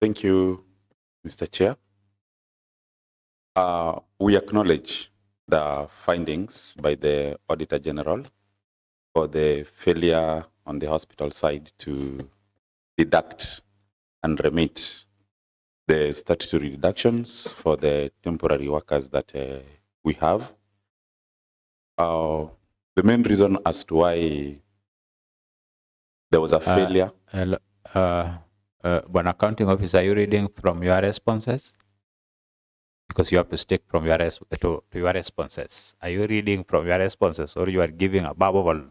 Thank you, Mr. Chair. We acknowledge the findings by the Auditor General for the failure on the hospital side to deduct and remit the statutory deductions for the temporary workers that we have. The main reason as to why there was a failure. When accounting officer, are you reading from your responses? Because you have to stick from your to your responses. Are you reading from your responses, or you are giving a verbal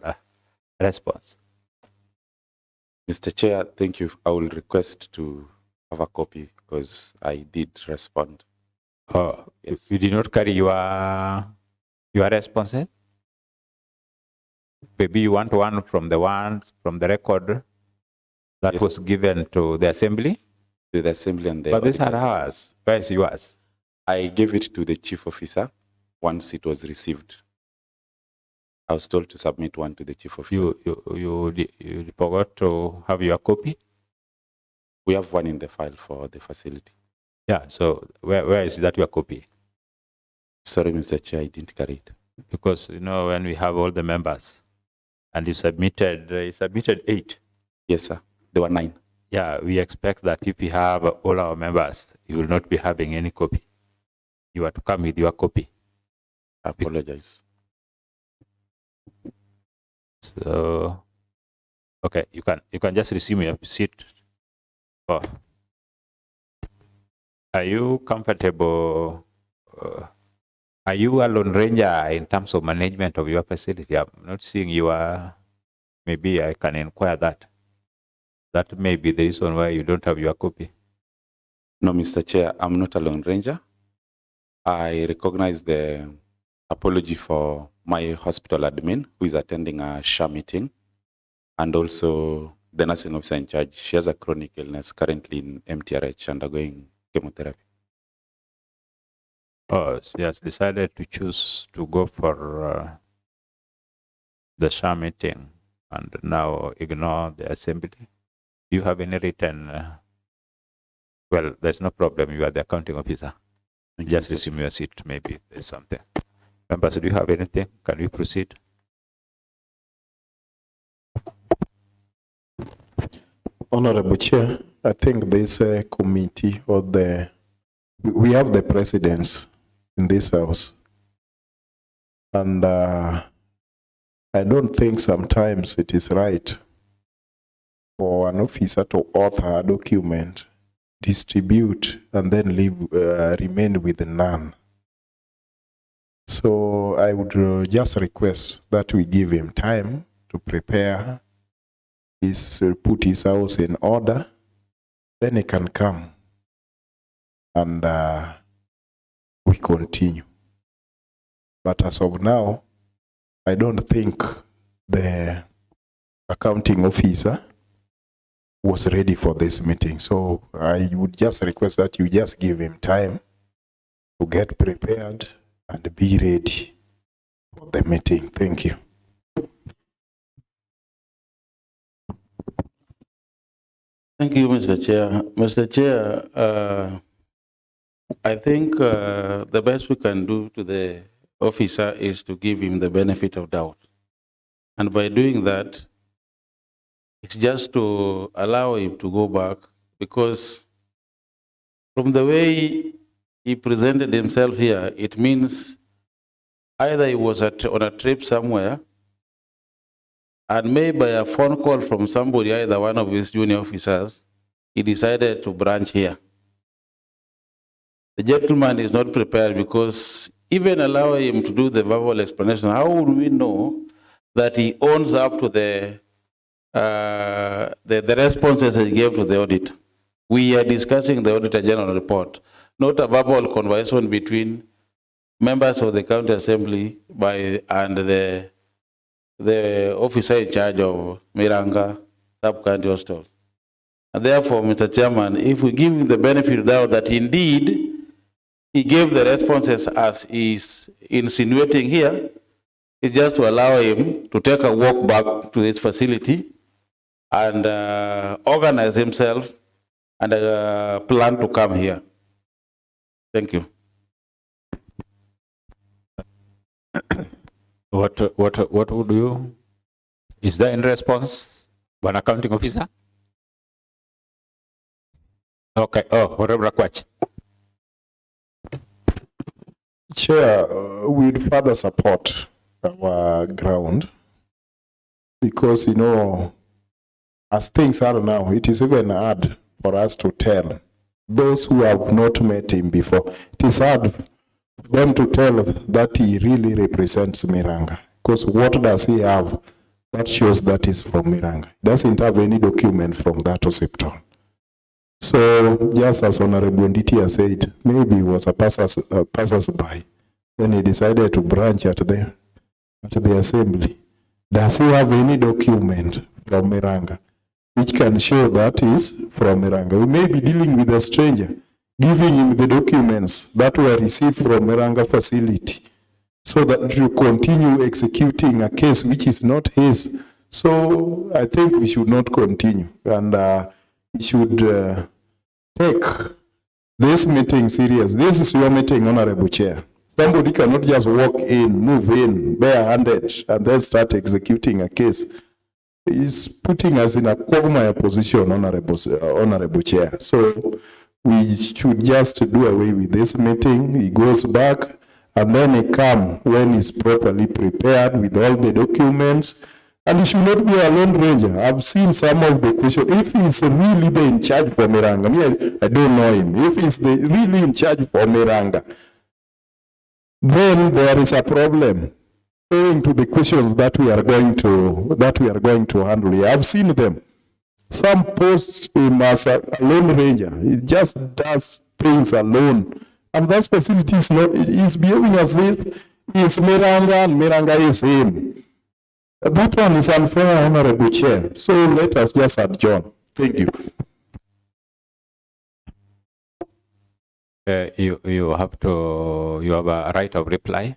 response? Mr. Chair, thank you. I will request to have a copy because I did respond. Oh, yes. You did not carry your responses? Maybe you want one from the record that was given to the assembly? To the assembly and the But these are ours. Where is yours? I gave it to the chief officer once it was received. I was told to submit one to the chief officer. You forgot to have your copy? We have one in the file for the facility. Yeah, so where is that your copy? Sorry, Mr. Chair, I didn't carry it. Because, you know, when we have all the members, and you submitted 8. Yes, sir. There were 9. Yeah, we expect that if we have all our members, you will not be having any copy. You are to come with your copy. I apologize. So, okay, you can just resume your seat. Oh. Are you comfortable? Are you a lone ranger in terms of management of your facility? I'm not seeing you are. Maybe I can inquire that. That may be the reason why you don't have your copy. No, Mr. Chair, I'm not a lone ranger. I recognize the apology for my hospital admin who is attending a SHA meeting, and also the nursing officer in charge. She has a chronic illness currently in MTRH undergoing chemotherapy. Oh, she has decided to choose to go for the SHA meeting and now ignore the assembly. Do you have any written? Well, there's no problem. You are the accounting officer. Just resume your seat. Maybe there's something. Members, do you have anything? Can we proceed? Honorable Chair, I think this committee or we have the presidents in this house. And I don't think sometimes it is right for an officer to author a document, distribute, and then remain with none. So I would just request that we give him time to prepare, put his house in order, then he can come and we continue. But as of now, I don't think the accounting officer was ready for this meeting. So I would just request that you just give him time to get prepared and be ready for the meeting. Thank you. Thank you, Mr. Chair. Mr. Chair, I think the best we can do to the officer is to give him the benefit of doubt. And by doing that, it's just to allow him to go back, because from the way he presented himself here, it means either he was on a trip somewhere, and maybe by a phone call from somebody, either one of his junior officers, he decided to branch here. The gentleman is not prepared, because even allowing him to do the verbal explanation, how would we know that he owns up to the responses he gave to the audit? We are discussing the Auditor General report, not a verbal conversation between members of the County Assembly and the officer in charge of Miranga Sub-County Hostels. And therefore, Mr. Chairman, if we give him the benefit of doubt that indeed he gave the responses as is insinuating here, it's just to allow him to take a walk back to his facility and organize himself and plan to come here. Thank you. What would you? Is there any response, one accounting officer? Okay. Oh, whatever. Chair, we'd further support our ground because, you know, as things are now, it is even hard for us to tell those who have not met him before. It is hard for them to tell that he really represents Miranga, because what does he have that shows that he's from Miranga? He doesn't have any document from that hospital. So just as Honorable Nditi has said, maybe he was a passersby. Then he decided to branch at the assembly. Does he have any document from Miranga which can show that he's from Miranga? We may be dealing with a stranger, giving him the documents that were received from Miranga facility so that you continue executing a case which is not his. So I think we should not continue, and we should take this meeting serious. This is your meeting, Honorable Chair. Somebody cannot just walk in, move in, barehanded, and then start executing a case. He's putting us in a quagmire position, Honorable Chair. So we should just do away with this meeting. He goes back, and then he comes when he's properly prepared with all the documents. And he should not be a lone ranger. I've seen some of the questions. If he's really the in charge for Miranga, I don't know him. If he's really in charge for Miranga, then there is a problem owing to the questions that we are going to handle here. I've seen them. Some post him as a lone ranger. He just does things alone. And that facility is not, he's behaving as if he's Miranga and Miranga is him. That one is unfair, Honorable Chair. So let us just adjourn. Thank you. You have a right of reply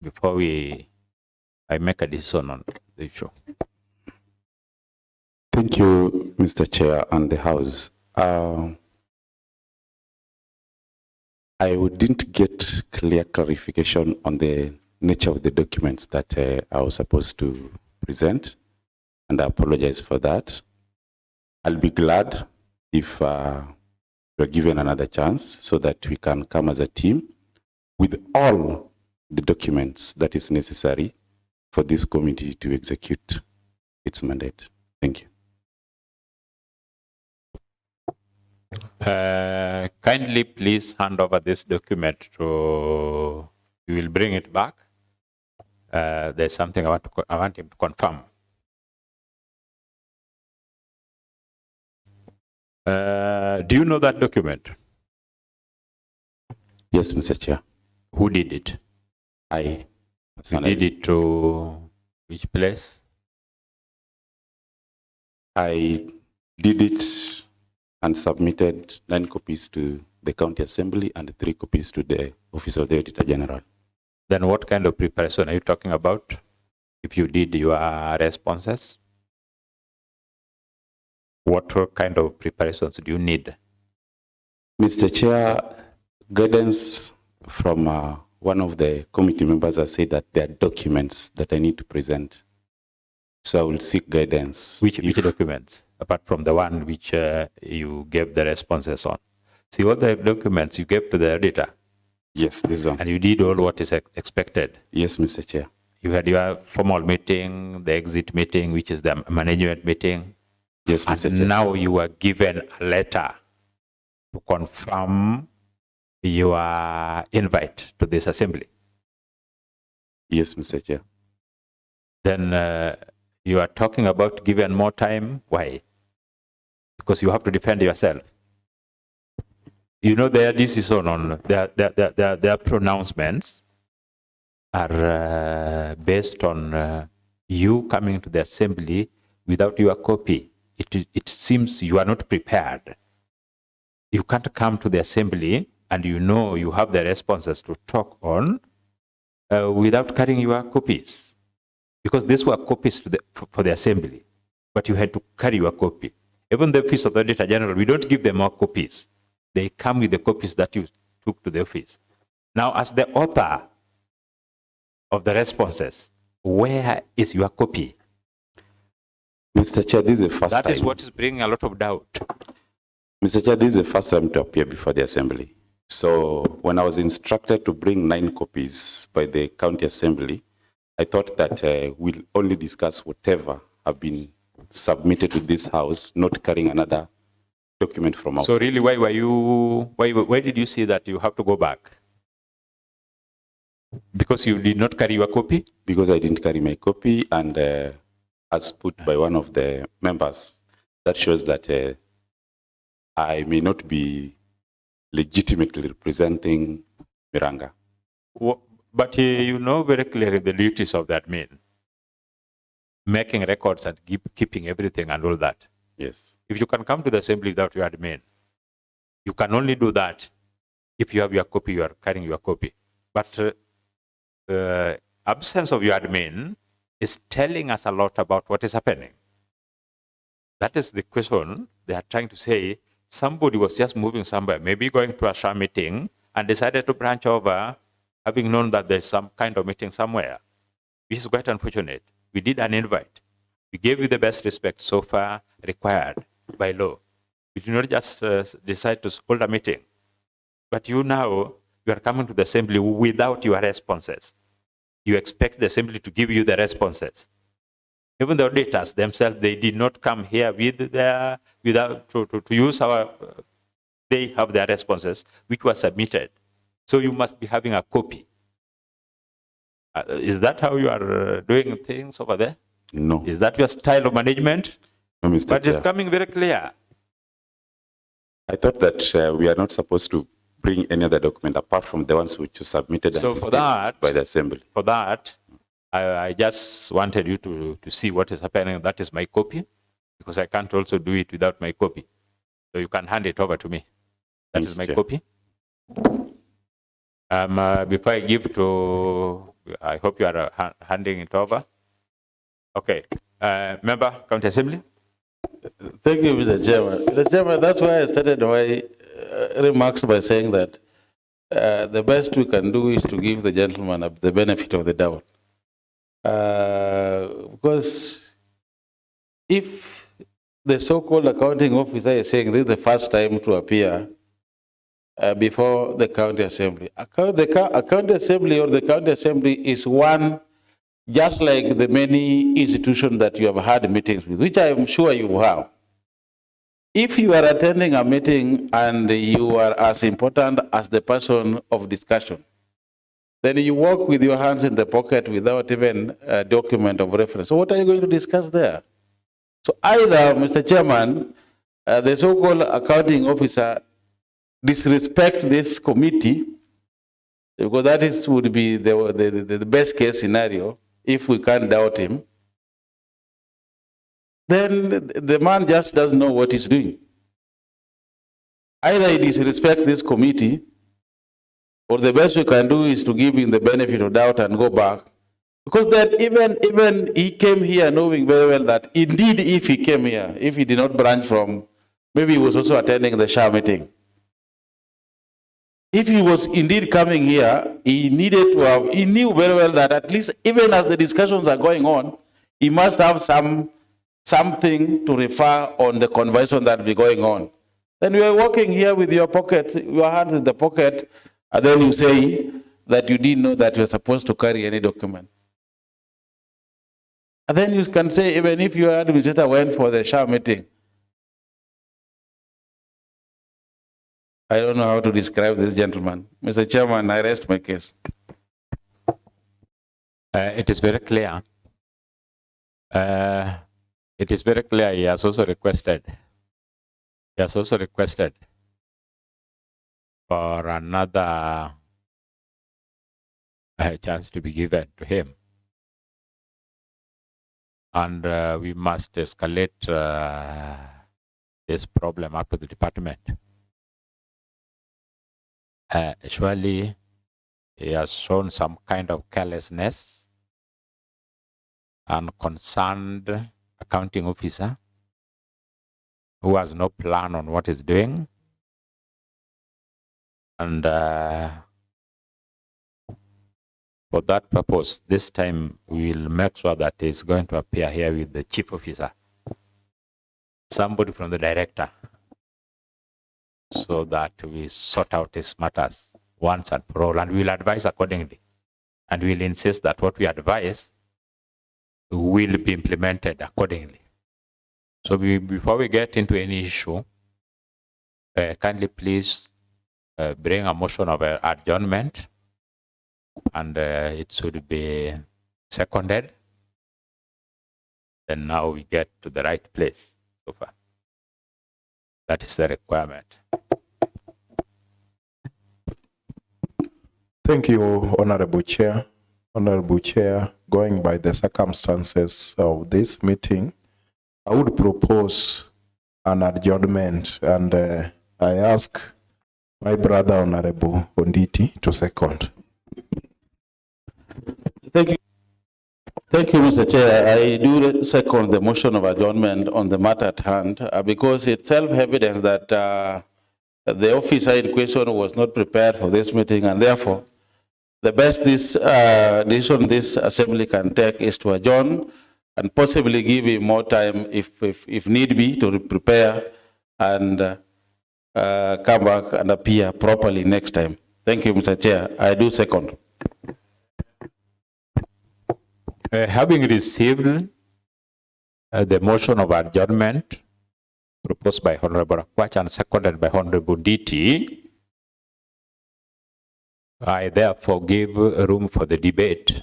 before I make a decision on the issue. Thank you, Mr. Chair and the House. I didn't get clear clarification on the nature of the documents that I was supposed to present, and I apologize for that. I'll be glad if we're given another chance so that we can come as a team with all the documents that is necessary for this committee to execute its mandate. Thank you. Kindly please hand over this document to, you will bring it back. There's something I want him to confirm. Do you know that document? Yes, Mr. Chair. Who did it? I You did it to which place? I did it and submitted 9 copies to the County Assembly and 3 copies to the Office of the Auditor General. Then what kind of preparation are you talking about? If you did your responses, what kind of preparations do you need? Mr. Chair, guidance from one of the committee members has said that there are documents that I need to present. So I will seek guidance. Which documents, apart from the one which you gave the responses on? See, all the documents you gave to the auditor. Yes, this one. And you did all what is expected. Yes, Mr. Chair. You had your formal meeting, the exit meeting, which is the management meeting. Yes, Mr. And Chair. now you were given a letter to confirm your invite to this assembly. Yes, Mr. Chair. Then you are talking about given more time. Why? Because you have to defend yourself. You know, their decision on their pronouncements are based on you coming to the assembly without your copy. It seems you are not prepared. You can't come to the assembly and you know you have the responses to talk on without carrying your copies. Because these were copies for the assembly, but you had to carry your copy. Even the Office of the Auditor General, we don't give them more copies. They come with the copies that you took to the office. Now, as the author of the responses, where is your copy? Mr. Chair, this is the first time. That is what is bringing a lot of doubt. Mr. Chair, this is the first time to appear before the Assembly. So when I was instructed to bring 9 copies by the County Assembly, I thought that we'll only discuss whatever have been submitted to this House, not carrying another document from outside. So really, why did you see that you have to go back? Because you did not carry your copy? Because I didn't carry my copy, and as put by one of the members, that shows that I may not be legitimately representing Miranga. But you know very clearly the duties of that admin. Making records and keeping everything and all that. Yes. If you can come to the assembly without your admin, you can only do that if you have your copy, you are carrying your copy. But absence of your admin is telling us a lot about what is happening. That is the question. They are trying to say somebody was just moving somewhere, maybe going to a SHA meeting and decided to branch over, having known that there's some kind of meeting somewhere, which is quite unfortunate. We did an invite. We gave you the best respect so far required by law. We did not just decide to hold a meeting. But you now, you are coming to the assembly without your responses. You expect the assembly to give you the responses. Even the auditors themselves, they did not come here with their, without to use our, they have their responses, which were submitted. So you must be having a copy. Is that how you are doing things over there? No. Is that your style of management? No, Mr. But it's Chair. coming very clear. I thought that we are not supposed to bring any other document apart from the ones which you submitted So and for received that, by the Assembly. For that, I just wanted you to see what is happening. That is my copy, because I can't also do it without my copy. So you can hand it over to me. That Thank is you, my Chair. copy. Before I give to, I hope you are handing it over. Okay. Member, County Assembly. Thank you, Mr. Chairman. Mr. Chairman, that's why I started my remarks by saying that the best we can do is to give the gentleman the benefit of the doubt. Because if the so-called accounting officer is saying this is the first time to appear before the county assembly, the county assembly or the county assembly is one just like the many institutions that you have had meetings with, which I am sure you have. If you are attending a meeting and you are as important as the person of discussion, then you walk with your hands in the pocket without even a document of reference. So what are you going to discuss there? So either, Mr. Chairman, the so-called accounting officer disrespect this committee, because that would be the best case scenario, if we can't doubt him, then the man just doesn't know what he's doing. Either he disrespect this committee, or the best we can do is to give him the benefit of doubt and go back. Because then even he came here knowing very well that indeed if he came here, if he did not branch from, maybe he was also attending the SHA meeting. If he was indeed coming here, he needed to have, he knew very well that at least even as the discussions are going on, he must have something to refer on the conversation that will be going on. Then you are walking here with your pocket, your hands in the pocket, and then you say that you didn't know that you're supposed to carry any document. And then you can say, even if your administrator went for the SHA meeting, I don't know how to describe this gentleman. Mr. Chairman, I rest my case. It is very clear. It is very clear. He has also requested. He has also requested for another chance to be given to him. And we must escalate this problem up to the department. Surely he has shown some kind of carelessness and concerned accounting officer who has no plan on what he's doing. And for that purpose, this time we'll make sure that he's going to appear here with the chief officer, somebody from the director, so that we sort out his matters once and for all, and we'll advise accordingly. And we'll insist that what we advise will be implemented accordingly. So before we get into any issue, kindly please bring a motion of adjournment, and it should be seconded. Then now we get to the right place so far. That is the requirement. Thank you, Honorable Chair. Honorable Chair, going by the circumstances of this meeting, I would propose an adjournment, and I ask my brother, Honorable Onditi, to second. Thank you. Thank you, Mr. Chair. I do second the motion of adjournment on the matter at hand because it's self-evident that the officer in question was not prepared for this meeting, and therefore the best decision this assembly can take is to adjourn and possibly give him more time if need be to prepare and come back and appear properly next time. Thank you, Mr. Chair. I do second. Having received the motion of adjournment proposed by Honorable Akwach and seconded by Honorable DT, I therefore give room for the debate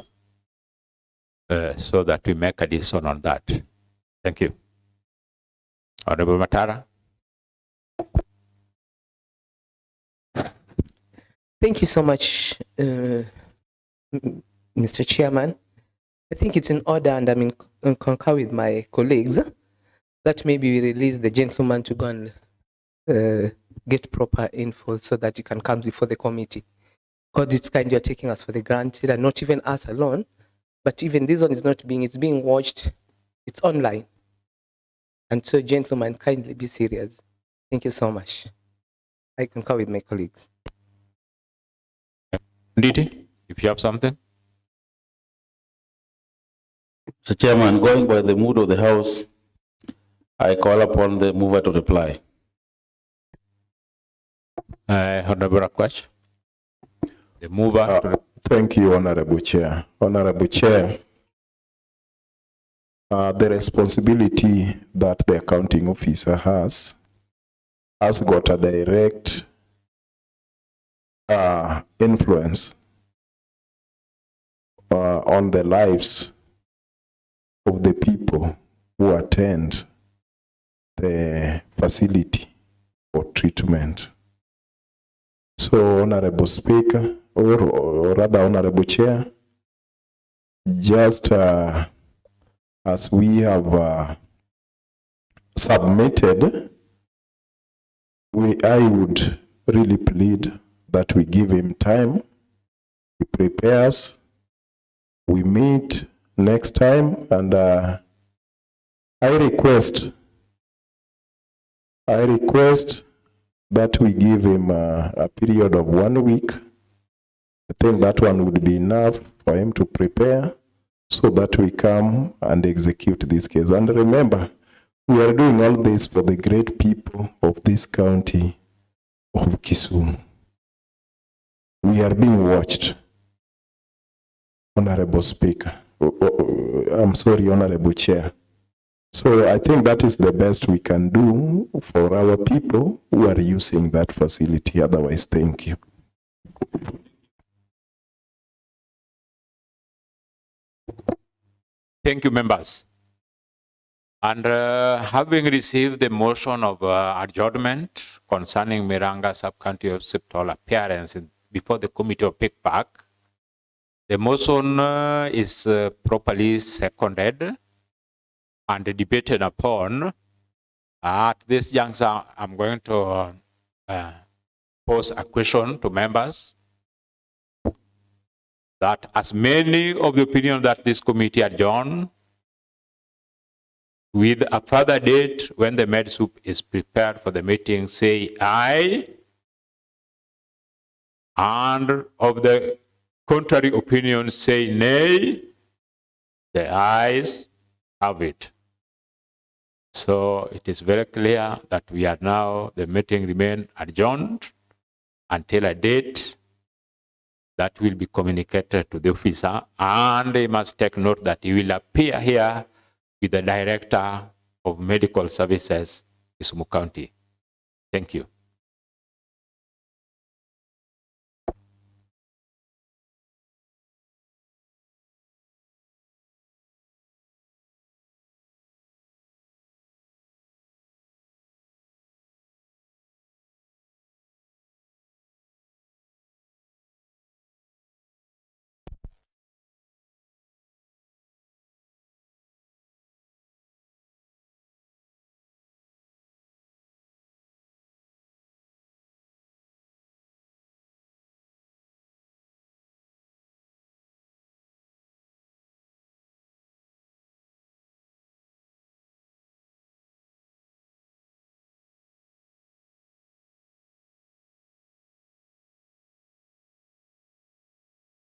so that we make a decision on that. Thank you. Honorable Matara. Thank you so much, Mr. Chairman. I think it's in order, and I'm in concur with my colleagues, that maybe we release the gentleman to go and get proper info so that he can come before the committee. God, it's kind you're taking us for the granted, and not even us alone, but even this one is not being, it's being watched, it's online. And so, gentlemen, kindly be serious. Thank you so much. I concur with my colleagues. DT, if you have something. Mr. Chairman, going by the mood of the House, I call upon the mover to reply. Honorable Akwach, the mover. Thank you, Honorable Chair. Honorable Chair, the responsibility that the accounting officer has got a direct influence on the lives of the people who attend the facility for treatment. So, Honorable Speaker, or rather Honorable Chair, just as we have submitted, I would really plead that we give him time, he prepares, we meet next time, and I request that we give him a period of 1 week. I think that one would be enough for him to prepare so that we come and execute this case. And remember, we are doing all this for the great people of this county of Kisumu. We are being watched. Honorable Speaker. I'm sorry, Honorable Chair. So I think that is the best we can do for our people who are using that facility. Otherwise, thank you. Thank you, members. And having received the motion of adjournment concerning Miranga Sub-County Hospital appearance before the committee of Picpac, the motion is properly seconded and debated upon. At this juncture, I'm going to pose a question to members that as many of the opinion that this committee adjourn with a further date when the med soup is prepared for the meeting, say aye. And of the contrary opinion, say nay. The ayes have it. So it is very clear that we are now, the meeting remain adjourned until a date that will be communicated to the officer, and they must take note that he will appear here with the Director of Medical Services, Kisumu County. Thank you.